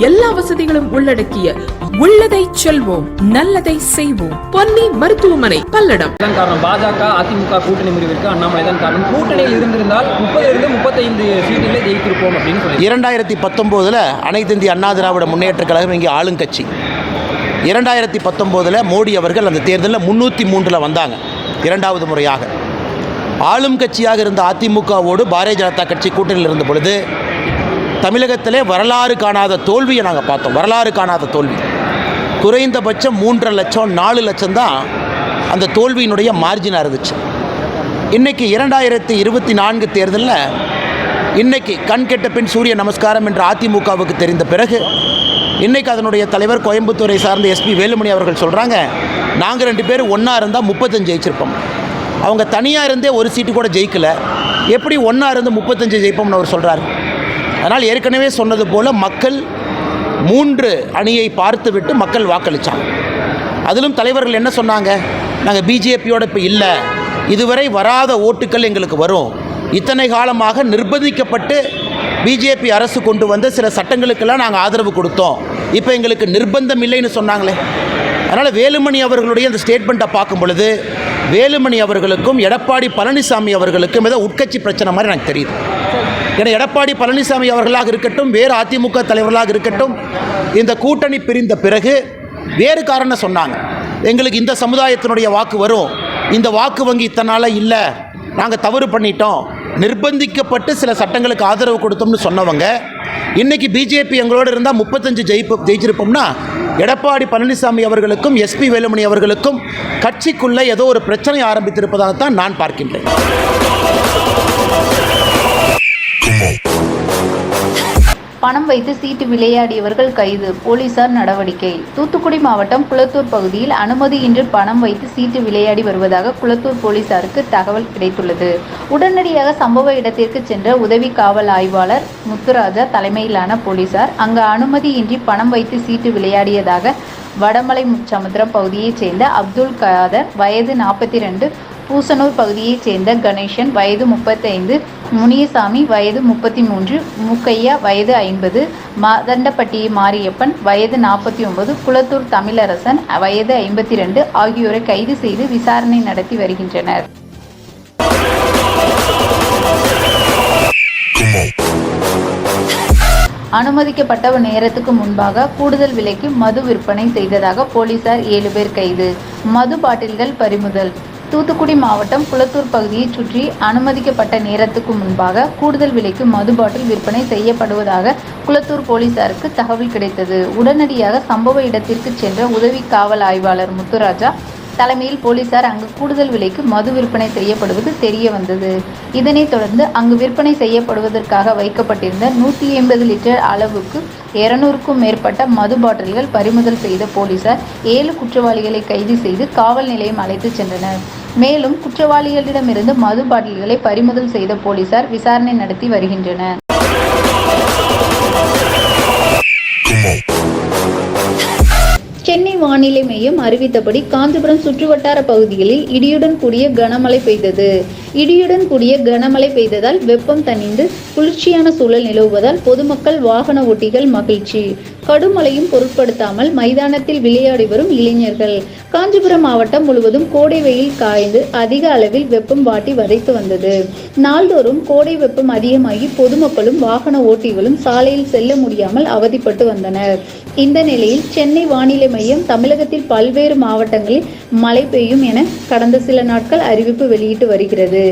எல்லா வசதிகளும் உள்ளடக்கிய உள்ளதை செல்வோம் நல்லதை செய்வோம் பொன்னி மருத்துவமனை பல்லடம். காரணம் பாஜக அதிமுக கூட்டணி முடிவிற்கு அண்ணாமலை தான் காரணம். கூட்டணியில் இருந்திருந்தால் 30-35 சீட்டுகளை ஜெயித்திருப்போம் அப்படின்னு சொல்லி 2019 அனைத்து இந்திய அண்ணா திராவிட முன்னேற்ற கழகம் இங்கே ஆளுங்கட்சி. 2019 மோடி அவர்கள் அந்த தேர்தலில் 303 வந்தாங்க. இரண்டாவது முறையாக ஆளும் கட்சியாக இருந்த அதிமுகவோடு பாரதிய ஜனதா கட்சி கூட்டணியில் இருந்த பொழுது தமிழகத்திலே வரலாறு காணாத தோல்வியை நாங்கள் பார்த்தோம். வரலாறு காணாத தோல்வி. குறைந்தபட்சம் 3.5 லட்சம் 4 லட்சம் தான் அந்த தோல்வியினுடைய மார்ஜினாக இருந்துச்சு. இன்றைக்கி 2024 தேர்தலில் இன்றைக்கி கண் கெட்ட பின் சூரிய நமஸ்காரம் என்ற அதிமுகவுக்கு தெரிந்த பிறகு இன்றைக்கி அதனுடைய தலைவர் கோயம்புத்தூரை சார்ந்த எஸ்பி வேலுமணி அவர்கள் சொல்கிறாங்க, நாங்கள் 2 பேர் ஒன்றா இருந்தால் 35 ஜெயிச்சிருப்போம். அவங்க தனியாக இருந்தே ஒரு சீட்டு கூட ஜெயிக்கலை, எப்படி ஒன்றா இருந்து 35 ஜெயிப்போம்னு அவர் சொல்கிறார். அதனால் ஏற்கனவே சொன்னது போல் மக்கள் 3 அணியை பார்த்துவிட்டு மக்கள் வாக்களித்தாங்க. அதிலும் தலைவர்கள் என்ன சொன்னாங்க, நாங்கள் பிஜேபியோட இப்போ இல்லை, இதுவரை வராத ஓட்டுக்கள் எங்களுக்கு வரும், இத்தனை காலமாக நிர்பந்திக்கப்பட்டு பிஜேபி அரசு கொண்டு வந்த சில சட்டங்களுக்கெல்லாம் நாங்கள் ஆதரவு கொடுத்தோம், இப்போ எங்களுக்கு நிர்பந்தம் இல்லைன்னு சொன்னாங்களே. அதனால் வேலுமணி அவர்களுடைய அந்த ஸ்டேட்மெண்ட்டை பார்க்கும் பொழுது வேலுமணி அவர்களுக்கும் எடப்பாடி பழனிசாமி அவர்களுக்கும் ஏதோ உட்கட்சி பிரச்சனை மாதிரி எனக்கு தெரியுது. ஏன்னா எடப்பாடி பழனிசாமி அவர்களாக இருக்கட்டும், வேறு அதிமுக தலைவர்களாக இருக்கட்டும், இந்த கூட்டணி பிரிந்த பிறகு வேறு காரணம் சொன்னாங்க, எங்களுக்கு இந்த சமுதாயத்தினுடைய வாக்கு வரும், இந்த வாக்கு வங்கி இத்தனை நாளாக இல்லை, நாங்கள் தவறு பண்ணிட்டோம், நிர்பந்திக்கப்பட்டு சில சட்டங்களுக்கு ஆதரவு கொடுத்தோம்னு சொன்னவங்க இன்றைக்கி பிஜேபி எங்களோடு இருந்தால் 35 ஜெயிச்சிருப்போம்னா எடப்பாடி பழனிசாமி அவர்களுக்கும் எஸ்பி வேலுமணி அவர்களுக்கும் கட்சிக்குள்ளே ஏதோ ஒரு பிரச்சனை ஆரம்பித்திருப்பதாகத்தான் நான் பார்க்கின்றேன். பணம் வைத்து சீட்டு விளையாடியவர்கள் கைது, போலீசார் நடவடிக்கை. தூத்துக்குடி மாவட்டம் குளத்தூர் பகுதியில் அனுமதியின்றி பணம் வைத்து சீட்டு விளையாடி வருவதாக குளத்தூர் போலீசாருக்கு தகவல் கிடைத்துள்ளது. உடனடியாக சம்பவ இடத்திற்கு சென்ற உதவி காவல் ஆய்வாளர் முத்துராஜா தலைமையிலான போலீசார் அங்கு அனுமதியின்றி பணம் வைத்து சீட்டு விளையாடியதாக வடமலை சமுத்திரம் பகுதியைச் சேர்ந்த அப்துல் காதர் வயது 42, பூசனூர் பகுதியைச் சேர்ந்த கணேசன் வயது 35, முனியசாமி வயது 33, மூக்கையா வயது 50, மாதண்டப்பட்டி மாரியப்பன் வயது 49, குளத்தூர் தமிழரசன் வயது 52 ஆகியோரை கைது செய்து விசாரணை நடத்தி வருகின்றனர். அனுமதிக்கப்பட்ட நேரத்துக்கு முன்பாக கூடுதல் விலைக்கு மது விற்பனை செய்ததாக போலீசார் 7 பேர் கைது. மது பாட்டில்கள் பறிமுதல். தூத்துக்குடி மாவட்டம் குளத்தூர் பகுதியை சுற்றி அனுமதிக்கப்பட்ட நேரத்துக்கு முன்பாக கூடுதல் விலைக்கு மது பாட்டில் விற்பனை செய்யப்படுவதாக குளத்தூர் போலீசாருக்கு தகவல் கிடைத்தது. உடனடியாக சம்பவ இடத்திற்கு சென்ற உதவி காவல் ஆய்வாளர் முத்துராஜா தலைமையில் போலீசார் அங்கு கூடுதல் விலைக்கு மது விற்பனை செய்யப்படுவது தெரிய வந்தது. இதனைத் தொடர்ந்து அங்கு விற்பனை செய்யப்படுவதற்காக வைக்கப்பட்டிருந்த 180 லிட்டர் அளவுக்கு 200க்கும் மேற்பட்ட மது பாட்டில்கள் பறிமுதல் செய்த போலீசார் 7 குற்றவாளிகளை கைது செய்து காவல் நிலையம் அழைத்து சென்றனர். மேலும் குற்றவாளிகளிடமிருந்து மது பாட்டில்களை பறிமுதல் செய்த போலீசார் விசாரணை நடத்தி வருகின்றனர். சென்னை வானிலை மையம் அறிவித்தபடி காஞ்சிபுரம் சுற்றுவட்டார பகுதிகளில் இடியுடன் கூடிய கனமழை பெய்தது. இடியுடன் கூடிய கனமழை பெய்ததால் வெப்பம் தணிந்து குளிர்ச்சியான சூழல் நிலவுவதால் பொதுமக்கள் வாகன ஓட்டிகள் மகிழ்ச்சி. கடுமழையும் பொருட்படுத்தாமல் மைதானத்தில் விளையாடி வரும் இளைஞர்கள். காஞ்சிபுரம் மாவட்டம் முழுவதும் கோடை வெயில் காய்ந்து அதிக அளவில் வெப்பம் வாட்டி வதைத்து வந்தது. நாள்தோறும் கோடை வெப்பம் அதிகமாகி பொதுமக்களும் வாகன ஓட்டிகளும் சாலையில் செல்ல முடியாமல் அவதிப்பட்டு வந்தனர். இந்த நிலையில் சென்னை வானிலை மையம் தமிழகத்தில் பல்வேறு மாவட்டங்களில் மழை பெய்யும் என கடந்த சில நாட்கள் அறிவிப்பு வெளியிட்டு வருகிறது.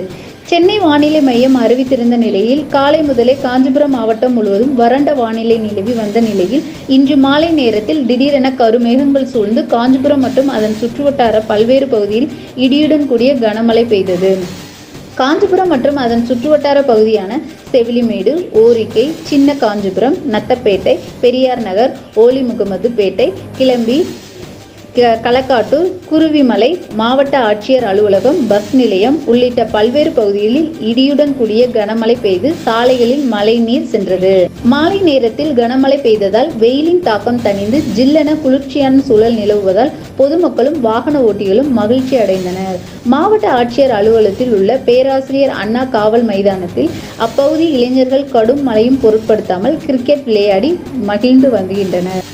சென்னை வானிலை மையம் அறிவித்திருந்த நிலையில் காலை முதலே காஞ்சிபுரம் மாவட்டம் முழுவதும் வறண்ட வானிலை நிலவி வந்த நிலையில் இன்று மாலை நேரத்தில் திடீரென கருமேகங்கள் சூழ்ந்து காஞ்சிபுரம் மற்றும் அதன் சுற்றுவட்டார பல்வேறு பகுதியில் இடியுடன் கூடிய கனமழை பெய்தது. காஞ்சிபுரம் மற்றும் அதன் சுற்றுவட்டார பகுதியான செவிலிமேடு, ஓரிக்கை, சின்ன காஞ்சிபுரம், நத்தப்பேட்டை, பெரியார் நகர், ஓலி முகமது பேட்டை, கிளம்பி, களக்காட்டூர், குருவிமலை, மாவட்ட ஆட்சியர் அலுவலகம், பஸ் நிலையம் உள்ளிட்ட பல்வேறு பகுதிகளில் இடியுடன் கூடிய கனமழை பெய்து சாலைகளில் மழை நீர் சென்றது. மாலை நேரத்தில் கனமழை பெய்ததால் வெயிலின் தாக்கம் தணிந்து ஜில்லென குளிர்ச்சியான சூழல் நிலவுவதால் பொதுமக்களும் வாகன ஓட்டிகளும் மகிழ்ச்சி அடைந்தனர். மாவட்ட ஆட்சியர் அலுவலகத்தில் உள்ள பேராசிரியர் அண்ணா காவல் மைதானத்தில் அப்பகுதி இளைஞர்கள் கடும் மழையும் பொருட்படுத்தாமல் கிரிக்கெட் விளையாடி மகிழ்ந்து வருகின்றனர்.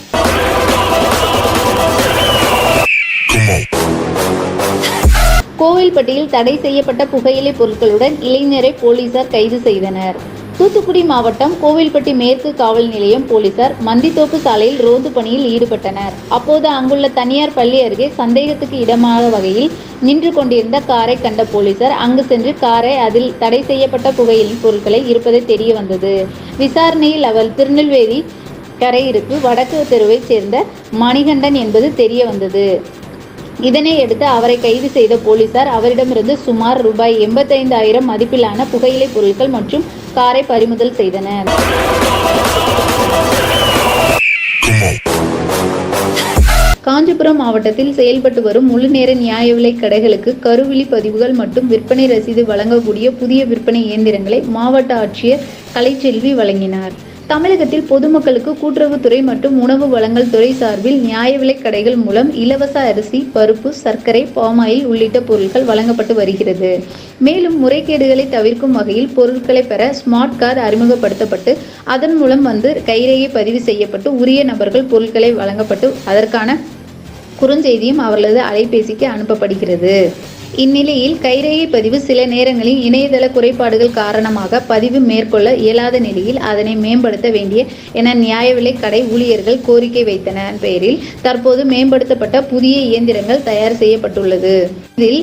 கோவில்பட்டியில் தடை செய்யப்பட்ட புகையிலை பொருட்களுடன் இளைஞரை போலீசார் கைது செய்தனர். தூத்துக்குடி மாவட்டம் கோவில்பட்டி மேற்கு காவல் நிலையம் போலீசார் மந்தித்தோப்பு சாலையில் ரோந்து பணியில் ஈடுபட்டனர். அப்போது அங்குள்ள தனியார் பள்ளி அருகே சந்தேகத்துக்கு இடமான வகையில் நின்று கொண்டிருந்த காரை கண்ட போலீசார் அங்கு சென்று காரை அதில் தடை செய்யப்பட்ட புகையிலை பொருட்களை இருப்பதை தெரிய வந்தது. விசாரணையில் அவர் திருநெல்வேலி கரையிருப்பு வடக்கு தெருவைச் சேர்ந்த மணிகண்டன் என்பது தெரிய வந்தது. இதனையடுத்து அவரை கைது செய்த போலீசார் அவரிடமிருந்து சுமார் ரூபாய் 85,000 மதிப்பிலான புகையிலை பொருட்கள் மற்றும் காரை பறிமுதல் செய்தனர். காஞ்சிபுரம் மாவட்டத்தில் செயல்பட்டு வரும் முழுநேர நியாய விலை கடைகளுக்கு கருவிழி பதிவுகள் மற்றும் விற்பனை ரசீது வழங்கக்கூடிய புதிய விற்பனை இயந்திரங்களை மாவட்ட ஆட்சியர் கலைச்செல்வி வழங்கினார். தமிழகத்தில் பொதுமக்களுக்கு கூட்டுறவுத்துறை மற்றும் உணவு வழங்கல் துறை சார்பில் நியாய விலைக் கடைகள் மூலம் இலவச அரிசி, பருப்பு, சர்க்கரை, பாமாயில் உள்ளிட்ட பொருட்கள் வழங்கப்பட்டு வருகிறது. மேலும் முறைகேடுகளை தவிர்க்கும் வகையில் பொருட்களை பெற ஸ்மார்ட் கார்டு அறிமுகப்படுத்தப்பட்டு அதன் மூலம் கைரேகை பதிவு செய்யப்பட்டு உரிய நபர்கள் பொருட்களை வழங்கப்பட்டு அதற்கான குறுஞ்செய்தியும் அவர்களது அலைபேசிக்கு அனுப்பப்படுகிறது. இந்நிலையில் கைரேகை பதிவு சில நேரங்களில் இணையதள குறைபாடுகள் காரணமாக பதிவு மேற்கொள்ள இயலாத நிலையில் அதனை மேம்படுத்த வேண்டிய என நியாய விலைக் கடை ஊழியர்கள் கோரிக்கை வைத்தனர் பெயரில் தற்போது மேம்படுத்தப்பட்ட புதிய இயந்திரங்கள் தயார் செய்யப்பட்டுள்ளது. இதில்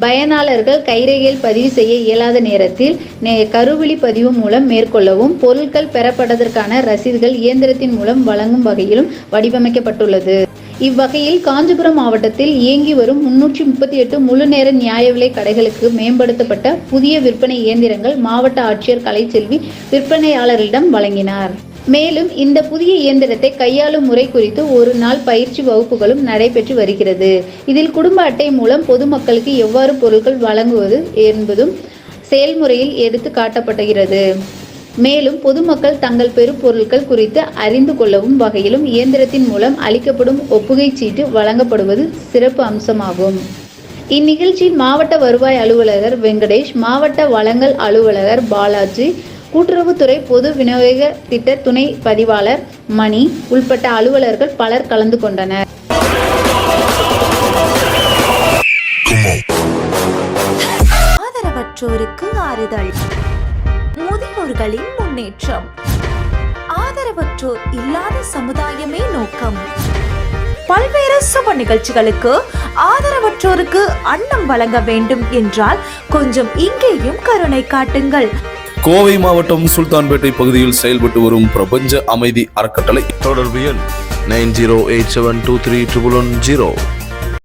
பயனாளர்கள் கைரேகையில் பதிவு செய்ய இயலாத நேரத்தில் கருவிழி பதிவு மூலம் மேற்கொள்ளவும் பொருட்கள் பெறப்பட்டதற்கான ரசீதுகள் இயந்திரத்தின் மூலம் வழங்கும் வகையிலும் வடிவமைக்கப்பட்டுள்ளது. இவ்வகையில் காஞ்சிபுரம் மாவட்டத்தில் இயங்கி வரும் 338 முழுநேர நியாய விலை கடைகளுக்கு மேம்படுத்தப்பட்ட புதிய விற்பனை இயந்திரங்கள் மாவட்ட ஆட்சியர் கலைச்செல்வி விற்பனையாளர்களிடம் வழங்கினார். மேலும் இந்த புதிய இயந்திரத்தை கையாளும் முறை குறித்து ஒரு நாள் பயிற்சி வகுப்புகளும் நடைபெற்று வருகிறது. இதில் குடும்ப அட்டை மூலம் பொதுமக்களுக்கு எவ்வாறு பொருட்கள் வழங்குவது என்பதும் செயல்முறையில் எடுத்து காட்டப்படுகிறது. மேலும் பொதுமக்கள் தங்கள் பெறும் பொருட்கள் குறித்து அறிந்து கொள்ளவும் வகையிலும் இயந்திரத்தின் மூலம் அளிக்கப்படும் ஒப்புகை சீட்டு வழங்கப்படுவது சிறப்பு அம்சமாகும். இந்நிகழ்ச்சியில் மாவட்ட வருவாய் அலுவலகர் வெங்கடேஷ், மாவட்ட வழங்கல் அலுவலகர் பாலாஜி, கூட்டுறவுத்துறை பொது விநியோக திட்ட துணை பதிவாளர் மணி உள்பட்ட அலுவலர்கள் பலர் கலந்து கொண்டனர். ஆதரவற்றோருக்கு ஆறுதல், முதியோர்களின் முன்னேற்றம், ஆதரவற்றோர் இல்லாத சமுதாயமே நோக்கம். பல்வேறு சுப நிகழ்ச்சிகளுக்கு ஆதரவற்றோருக்கு அன்னம் வழங்க வேண்டும் என்றால் கொஞ்சம் இங்கேயும் கருணை காட்டுங்கள். கோவை மாவட்டம் சுல்தான்பேட்டை பகுதியில் செயல்பட்டு வரும் பிரபஞ்ச அமைதி அறக்கட்டளை. தொடர்பு எண் 9087231110.